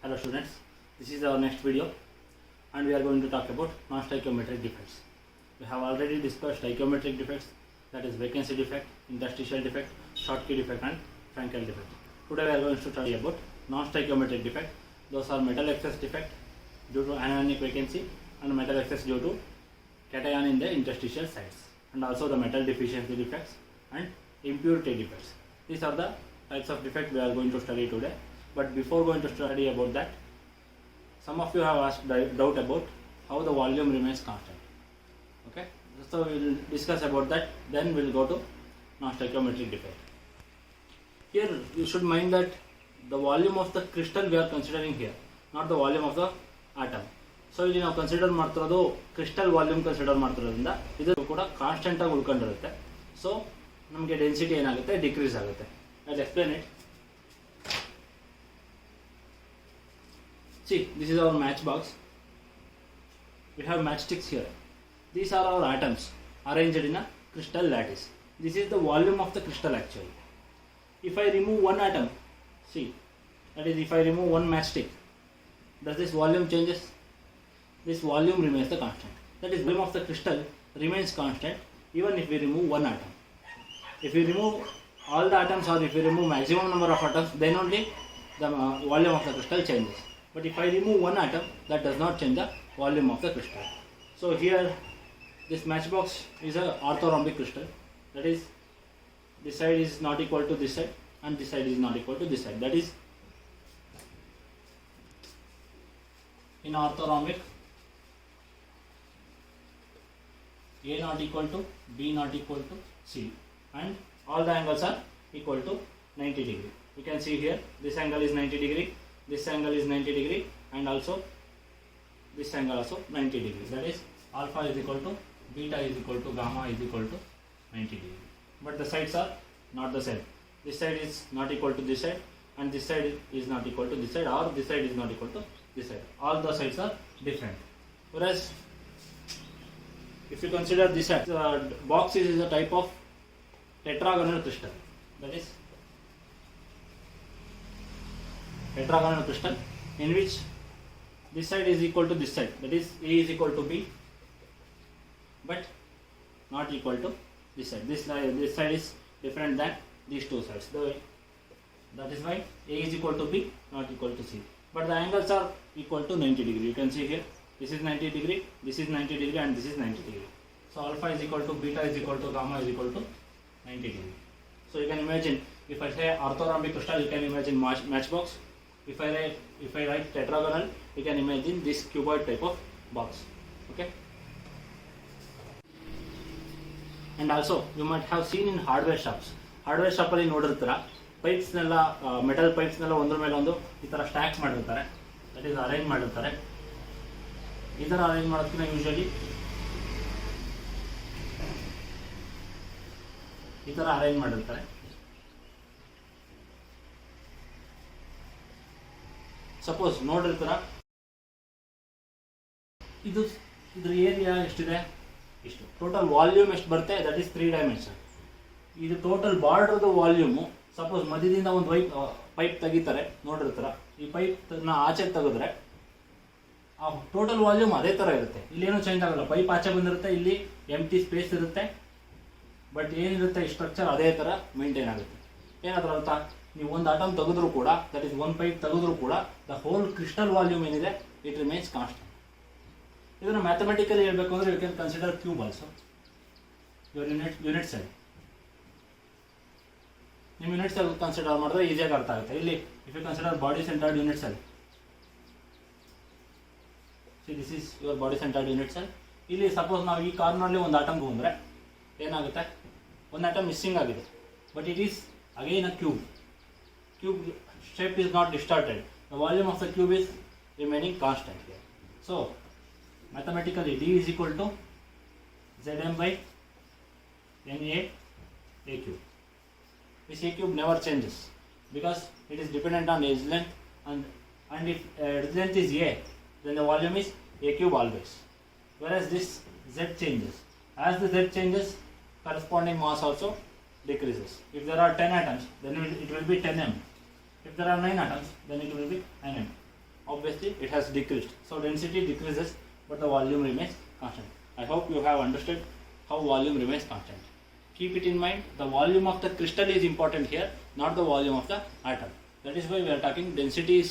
Hello students, this is our next video and we are going to talk about non-stoichiometric defects. We have already discussed stoichiometric defects, that is vacancy defect, interstitial defect, Schottky defect and Frankel defect. Today we are going to study about non-stoichiometric defect. Those are metal excess defect due to anionic vacancy and metal excess due to cation in the interstitial sites, and also the metal deficiency defects and impurity defects. These are the types of defect we are going to study today. But before going to study about that, some of you have asked doubt about how the volume remains constant. Okay, so we will discuss about that. Then we will go to non-stoichiometric defect. Here you should mind that the volume of the crystal we are considering here, not the volume of the atom. So ಇಲ್ಲಿ ನಾವು consider ಮಾಡ್ತಿರೋದು crystal volume consider ಮಾಡ್ತಿರೋದ್ರಿಂದ ಇದು ಕೂಡ constant ಆಗಿ ಉಳ್ಕೊಂಡಿರುತ್ತೆ. So ನಮಗೆ density ಏನಾಗುತ್ತೆ, decrease ಆಗುತ್ತೆ. I'll explain it. See, this is our matchbox. We have matchsticks here. These are our atoms arranged in a crystal lattice. This is the volume of the crystal actually. If I remove one atom, see, that is if I remove one matchstick, does this volume changes? This volume remains the constant. That is, volume of the crystal remains constant even if we remove one atom. If we remove all the atoms or if we remove maximum number of atoms, then only the volume of the crystal changes. But if I remove one atom, that does not change the volume of the crystal. So here this matchbox is a orthorhombic crystal. That is, this side is not equal to this side and this side is not equal to this side. That is, in orthorhombic, A not equal to B not equal to C, and all the angles are equal to 90 degree. You can see here this angle is 90 degree, this angle is 90 degree, and also this angle also 90 degree. That is, alpha is equal to beta is equal to gamma is equal to 90 degree. But the sides are not the same. This side is not equal to this side and this side is not equal to this side, or this side is not equal to this side. All the sides are different. Whereas if you consider this box is a type of tetragonal crystal. That is, tetragonal crystal in which this side is equal to this side. That is, A is equal to B but not equal to this side. This side is different than these two sides. That is why A is equal to B, not equal to C. But the angles are equal to 90 degree. You can see here, this is 90 degree, this is 90 degree, and this is 90 degree. So alpha is equal to beta is equal to gamma is equal to 90 degree. So you can imagine, if I say orthorhombic crystal, you can imagine matchbox. If I write tetragonal, you can imagine this cuboid type of box. Okay. And also you might have seen in hardware shops. Hardware shop ಅಲ್ಲಿ ನೋಡಿರ್ತೀರಾ, pipes ನೆಲ್ಲ metal pipes ನೆಲ್ಲ ಒಂದ್ರ ಮೇಲೆ ಒಂದು ಈ ತರ stack ಮಾಡಿರ್ತಾರೆ. ದಟ್ ಈಸ್ ಅರೇಂಜ್ ಮಾಡಿರ್ತಾರೆ. ಈ ತರ ಅರೇಂಜ್ ಮಾಡೋದಕ್ಕಿಂತ ಯೂಶುವಲಿ ಈ ತರ ಅರೇಂಜ್ ಮಾಡಿರ್ತಾರೆ. ಸಪೋಸ್ ನೋಡಿರ್ತೀರ, ಇದ್ರ ಏರಿಯಾ ಎಷ್ಟಿದೆ, ಇಷ್ಟು. ಟೋಟಲ್ ವಾಲ್ಯೂಮ್ ಎಷ್ಟು ಬರುತ್ತೆ, ದಟ್ ಈಸ್ 3 ಡೈಮೆನ್ಷನ್. ಇದು ಟೋಟಲ್ ಬಾರ್ಡರ್ದು ವಾಲ್ಯೂಮು. ಸಪೋಸ್ ಮಧ್ಯದಿಂದ ಒಂದು ಪೈಪ್ ತೆಗಿತಾರೆ, ನೋಡಿರ್ತೀರ, ಈ ಪೈಪ್ ಆಚೆ ತೆಗೆದ್ರೆ ಆ ಟೋಟಲ್ ವಾಲ್ಯೂಮ್ ಅದೇ ಥರ ಇರುತ್ತೆ. ಇಲ್ಲೇನು ಚೇಂಜ್ ಆಗಲ್ಲ. ಪೈಪ್ ಆಚೆ ಬಂದಿರುತ್ತೆ, ಇಲ್ಲಿ ಎಂಟಿ ಸ್ಪೇಸ್ ಇರುತ್ತೆ, ಬಟ್ ಏನಿರುತ್ತೆ ಈ ಸ್ಟ್ರಕ್ಚರ್ ಅದೇ ಥರ ಮೇಂಟೈನ್ ಆಗುತ್ತೆ. ಏನಾದ್ರೂ ಅರ್ಥ, ನೀವು ಒಂದು ಆಟಮ್ ತೆಗೆದ್ರು ಕೂಡ, ದಟ್ ಈಸ್ ಒಂದು ಪೈಪ್ ತೆಗೆದ್ರು ಕೂಡ, ದ ಹೋಲ್ ಕ್ರಿಸ್ಟಲ್ ವಾಲ್ಯೂಮ್ ಏನಿದೆ, ಇಟ್ ರಿಮೈನ್ಸ್ ಕಾನ್ಸ್ಟೆಂಟ್. ಇದನ್ನು ಮ್ಯಾಥಮೆಟಿಕಲಿ ಹೇಳಬೇಕು ಅಂದರೆ you can consider cube also your unit cell. ನಿಮ್ಮ ಯೂನಿಟ್ ಸೆಲ್ ಕನ್ಸಿಡರ್ ಮಾಡಿದ್ರೆ ಈಸಿಯಾಗಿ ಅರ್ಥ ಆಗುತ್ತೆ. ಇಲ್ಲಿ if you consider body centred unit cell, see this is your body centred unit cell. ಇಲ್ಲಿ ಸಪೋಸ್ ನಾವು ಈ ಕಾರ್ನಲ್ಲಿ ಒಂದು ಆಟಮ್ ಬಂದರೆ ಏನಾಗುತ್ತೆ, ಒಂದು ಆಟಮ್ ಮಿಸ್ಸಿಂಗ್ ಆಗಿದೆ, but it is again a cube. Cube shape is not distorted. The volume of the cube is remaining constant here. So mathematically D is equal to Zm by Na A cube. This A cube never changes because it is dependent on edge length, and if edge length is A, then the volume is A cube always. Whereas this Z changes. As the Z changes, corresponding mass also decreases. If there are 10 atoms, then it will be 10m. If there are 9 atoms, then it will be 9m. obviously it has decreased. So density decreases, but the volume remains constant. I hope you have understood how volume remains constant. Keep it in mind, the volume of the crystal is important here, not the volume of the atom. That is why we are talking density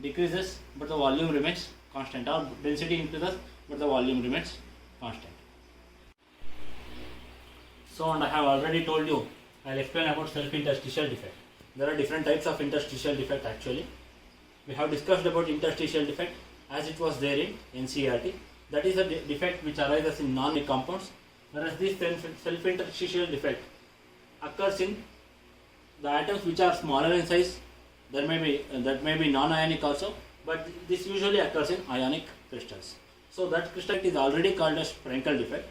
decreases, but the volume remains constant, or density increases, but the volume remains constant. So, and I have already told you, I will explain about self-interstitial defect. There are different types of interstitial defect actually. We have discussed about interstitial defect as it was there in NCERT. That is a defect which arises in non-ionic compounds, whereas this self-interstitial defect occurs in the atoms which are smaller in size. That may be non-ionic also, but this usually occurs in ionic crystals. So that crystal is already called as Frenkel defect.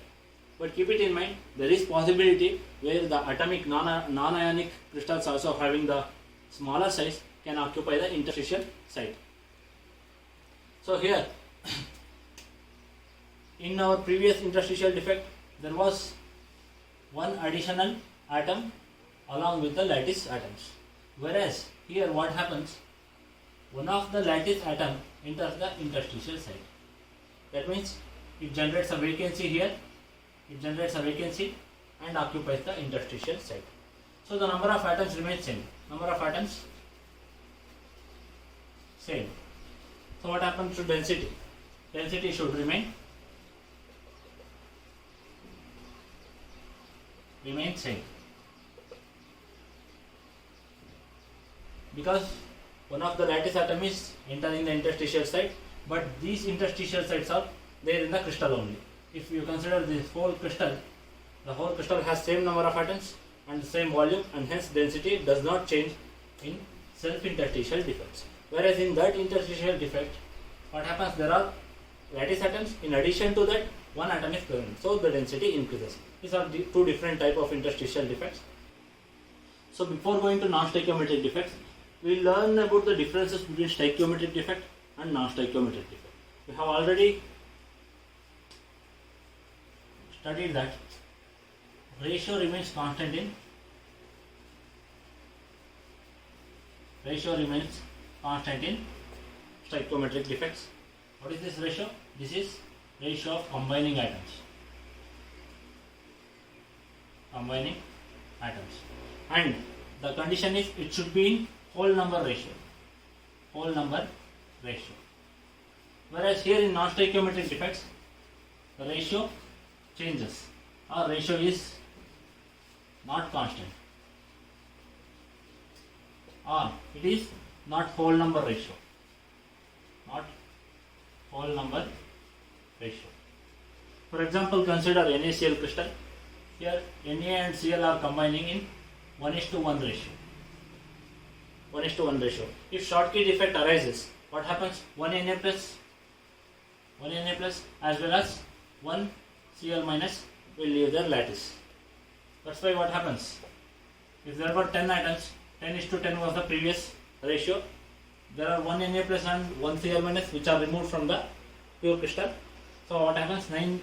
But keep it in mind, there is possibility where the atomic non-ionic crystals also having the smaller size can occupy the interstitial site. So here, in our previous interstitial defect, there was one additional atom along with the lattice atoms. Whereas here what happens, one of the lattice atom enters the interstitial site. That means it generates a vacancy here, and occupies the interstitial site. So the number of atoms remains same. Same. So what happens to density? Density should remain same. Because one of the lattice atom is entering the interstitial site, but these interstitial sites are there in the crystal only. If you consider this whole crystal, the whole crystal has same number of atoms and the same volume, and hence density does not change in self-interstitial defects. Whereas in that interstitial defect, what happens, there are lattice atoms, in addition to that one atom is present, so the density increases. These are the two different type of interstitial defects. So before going to non-stoichiometric defects, we will learn about the differences between stoichiometric defect and non-stoichiometric defect. We have already studied that ratio remains constant in stoichiometric defects. What is this ratio? This is ratio of combining atoms. And the condition is it should be in whole number ratio. Whereas here in non-stoichiometric defects, the ratio changes. Our ratio is not constant, or it is not whole number ratio. For example, consider NaCl crystal. Here Na and Cl are combining in 1:1 ratio. If Schottky defect arises, what happens? 1 Na plus as well as 1 Cl minus will leave their lattice. That's why what happens? If there were 10 atoms, 10:10 was the previous ratio. There are 1 Na plus and 1 Cl minus which are removed from the pure crystal. So what happens? 9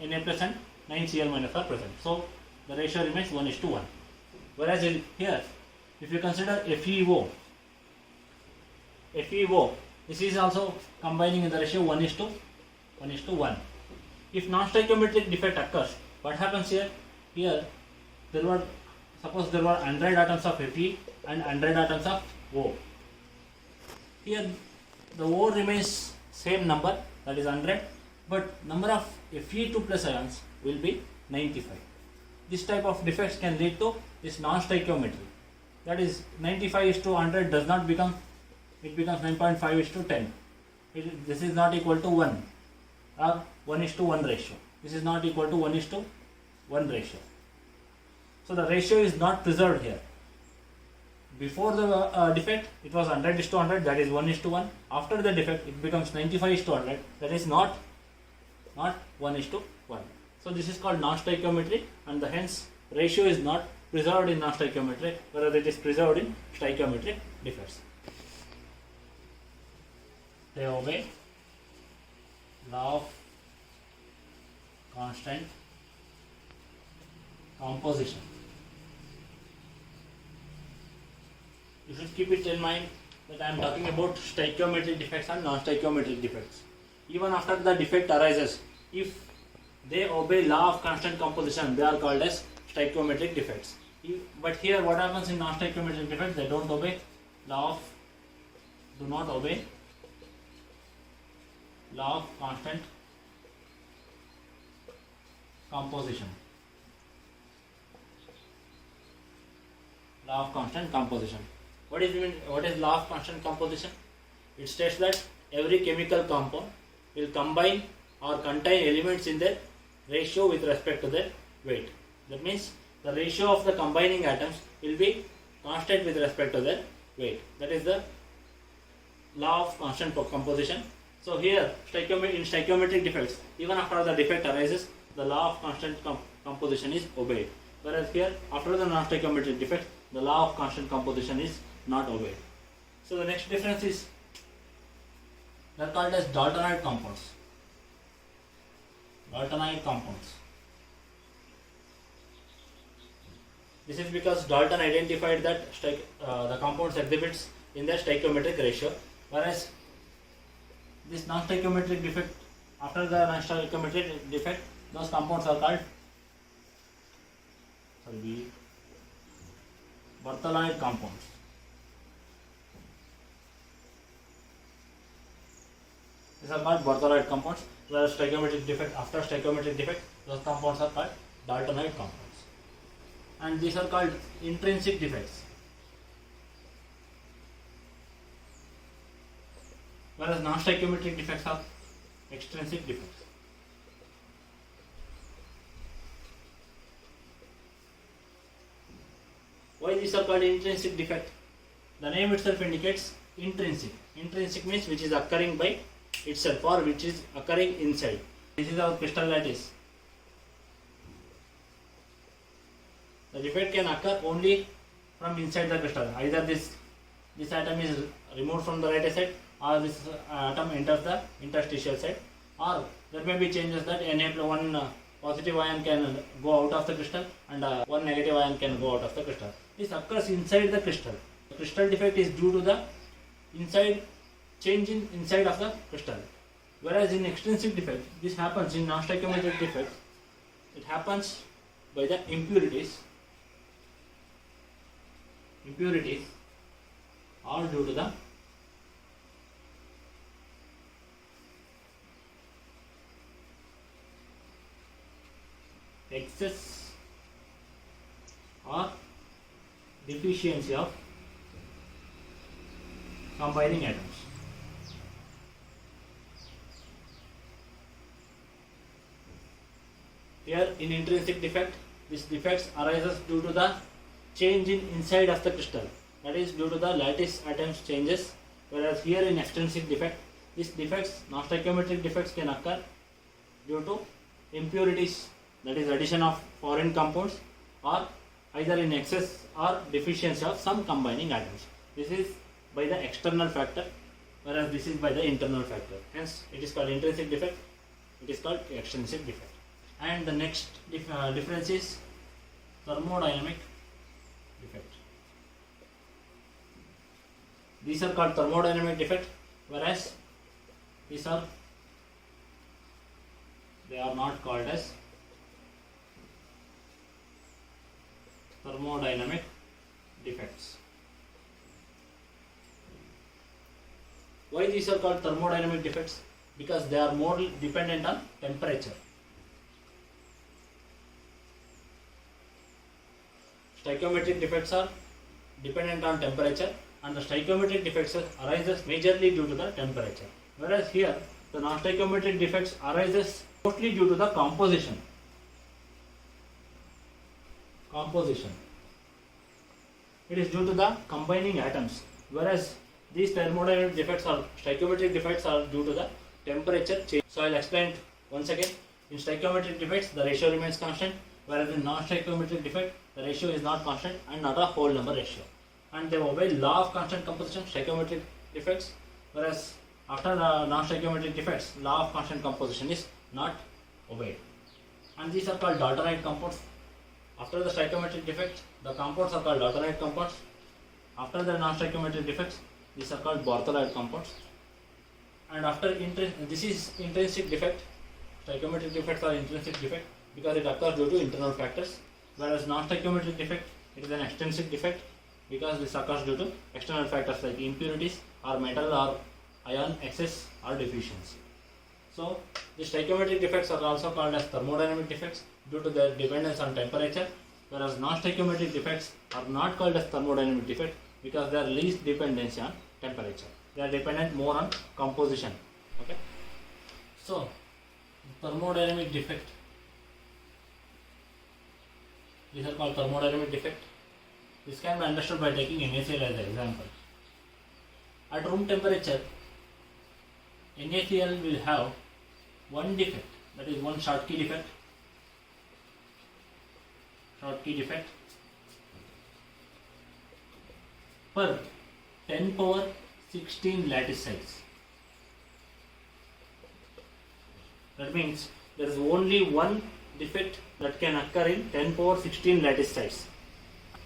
Na plus and 9 Cl minus are present. So the ratio remains 1:1. Whereas here, if you consider FeO, this is also combining in the ratio 1:1. If non-stoichiometric defect occurs, what happens here? Here, suppose there were 100 atoms of Fe and 100 atoms of O. Here, the O remains same number, that is 100, but number of Fe2 plus ions will be 95. This type of defects can lead to this non-stoichiometry. That is 95:100 does not become, it becomes 9.5:10. This is not equal to 1 or 1:1 ratio. This is not equal to 1:1 ratio. So the ratio is not preserved here. Before the defect, it was 100:100, that is 1:1. After the defect, it becomes 95:100, that is not 1:1. So this is called non-stoichiometry, and hence ratio is not preserved in non-stoichiometry, whereas it is preserved in stoichiometric defects. They obey law of constant composition. You should keep it in mind, that I am talking about stoichiometric defects and non-stoichiometric defects. Even after the defect arises, if they obey law of constant composition, they are called as stoichiometric defects. But here what happens in non-stoichiometric defects? They don't obey do not obey law of constant composition. Law of constant composition. What is law of constant composition? It states that every chemical compound will combine or contain elements in their ratio with respect to their weight. That means the ratio of the combining atoms will be constant with respect to their weight. That is the law of constant composition. So here in stoichiometric defects, even after the defect arises, the law of constant composition is obeyed. Whereas here, after the non-stoichiometric defect, the law of constant composition is not obeyed. So the next difference is, they are called as Daltonite compounds. Daltonite compounds. This is because Dalton identified that the compounds exhibits in their stoichiometric ratio, whereas this non-stoichiometric defect, after the non-stoichiometric defect, those compounds are called Bartholinoid compounds. These are called Bartholinoid compounds, whereas stoichiometric defect, after stoichiometric defect, those compounds are called Daltonite compounds. And these are called intrinsic defects. Whereas non-stoichiometric defects are extrinsic defects. Why these are called intrinsic defect? The name itself indicates intrinsic. Intrinsic means which is occurring by itself or which is occurring inside. This is our crystal lattice. The defect can occur only from inside the crystal. Either this atom is removed from the lattice side, or this atom enters the interstitial side, or there may be changes that enable one positive ion can go out of the crystal and one negative ion can go out of the crystal. This occurs inside the crystal. The crystal defect is due to the change in inside of the crystal. Whereas in extrinsic defect, this happens in non-stoichiometric defect. It happens by the impurities. Impurities are due to the excess or deficiency of combining atoms. Here in intrinsic defect, this defects arises due to the change in inside of the crystal, that is due to the lattice atoms changes. Whereas here in extrinsic defect, these defects, non-stoichiometric defects, can occur due to impurities, that is addition of foreign compounds, or either in excess or deficiency of some combining atoms. This is by the external factor, whereas this is by the internal factor. Hence it is called intrinsic defect, it is called extrinsic defect. And the next difference is thermodynamic defect. These are called thermodynamic defect, whereas they are not called as thermodynamic defects. Why these are called thermodynamic defects? Because they are more dependent on temperature. Stoichiometric defects are dependent on temperature, and the stoichiometric defects arises majorly due to the temperature. Whereas here, the non-stoichiometric defects arises mostly due to the composition. It is due to the combining atoms. Whereas these thermodynamic defects or stoichiometric defects are due to the temperature change. So I will explain it once again. In stoichiometric defects, the ratio remains constant, whereas in non-stoichiometric defect, the ratio is not constant and not a whole number ratio. And they obey law of constant composition, stoichiometric defects, whereas after the non-stoichiometric defects, law of constant composition is not obeyed. And these are called Daltonite compounds. After the stoichiometric defects, the compounds are called Daltonite compounds. After the non-stoichiometric defects, These are called Bartholide compounds. And after this is intrinsic defect. Stoichiometric defects are intrinsic defect because it occurs due to internal factors, whereas non-stoichiometric defect, it is an extrinsic defect because this occurs due to external factors like impurities or metal or ion excess or deficiency. So the stoichiometric defects are also called as thermodynamic defects due to their dependence on temperature, whereas non-stoichiometric defects are not called as thermodynamic defect because they are least dependency on temperature. They are dependent more on composition. Okay. So thermodynamic defect, these are called thermodynamic defect. This can be understood by taking NaCl as an example. At room temperature, NaCl will have one defect, that is one Schottky defect. Schottky defect per 10 power 16 lattice size. That means there is only one defect that can occur in 10 power 16 lattice size.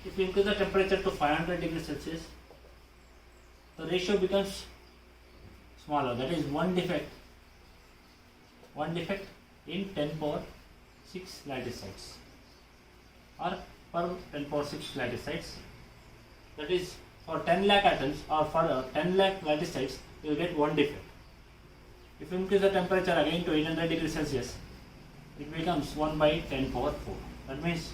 If we increase the temperature to 500 degrees Celsius, the ratio becomes smaller. That is one defect in 10 power 6 lattice size, or per 10 power 6 lattice size. That is for 10 lakh atoms or for 10 lakh lattice size, you will get one defect. If you increase the temperature again to 800 degrees Celsius, it becomes 1 by 10 power 4. That means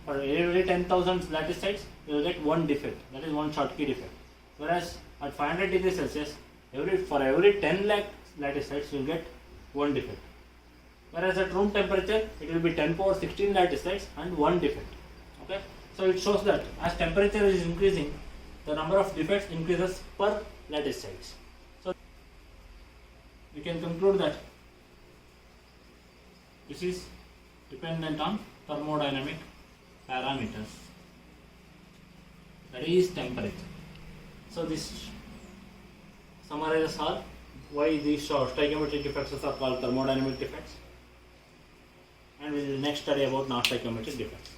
for every 10,000 lattice sites, you will get one defect. That is one Schottky defect. Whereas at 500 degrees Celsius, for every 10 lakh lattice sites, you will get one defect. Whereas at room temperature, it will be 10 power 16 lattice sites and one defect. Okay. So it shows that as temperature is increasing, the number of defects increases per lattice sites. So we can conclude that this is dependent on thermodynamic parameters, that is temperature. So this summarizes all why these stoichiometric defects are called thermodynamic defects, and we will next study about non-stoichiometric defects.